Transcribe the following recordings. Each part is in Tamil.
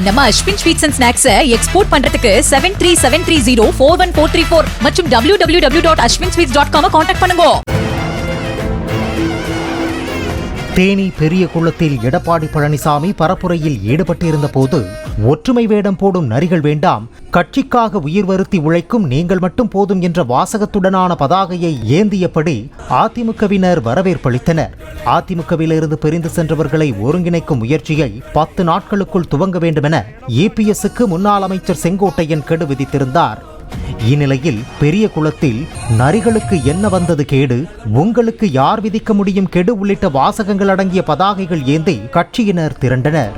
நம்ம Ashwin sweets and snacks export பண்றதுக்கு 7373041434 மற்றும் www.ashwinsweets.com கான்டாக்ட் பண்ணுங்க. தேனி பெரிய குளத்தில் எடப்பாடி பழனிசாமி பரப்புரையில் ஈடுபட்டிருந்த போது ஒற்றுமை வேடம் போடும் நரிகள் வேண்டாம், கட்சிக்காக உயிர் வருத்தி உழைக்கும் நீங்கள் மட்டும் போதும் என்ற வாசகத்துடனான பதாகையை ஏந்தியபடி அதிமுகவினர் வரவேற்பளித்தனர். அதிமுகவிலிருந்து பிரிந்து சென்றவர்களை ஒருங்கிணைக்கும் முயற்சியை 10 நாட்களுக்குள் துவங்க வேண்டுமென EPSக்கு முன்னாள் அமைச்சர் செங்கோட்டையன் கெடு விதித்திருந்தார். இந்நிலையில் பெரிய குளத்தில் நரிகளுக்கு என்ன வந்தது கேடு, உங்களுக்கு யார் விதிக்க முடியும் கெடு உள்ளிட்ட வாசகங்கள் அடங்கிய பதாகைகள் ஏந்தி கட்சியினர் திரண்டனர்.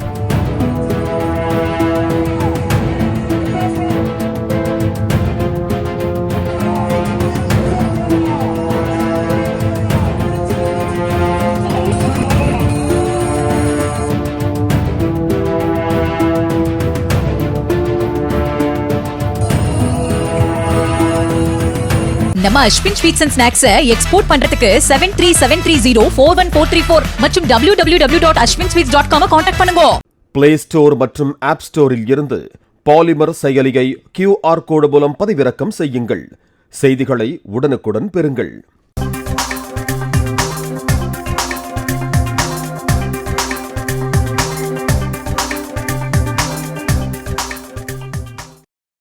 நம்ம Ashwin sweets and snacks export பண்றதுக்கு 7373041434 மற்றும் www.ashwinsweets.com கான்டாக்ட் பண்ணுங்க. பிளே ஸ்டோர் மற்றும் ஆப் ஸ்டோரில் இருந்து பாலிமர் செயலியை QR கோடு மூலம் பதிவிறக்கம் செய்யுங்கள். செய்திகளை உடனுக்குடன் பெறுங்கள்.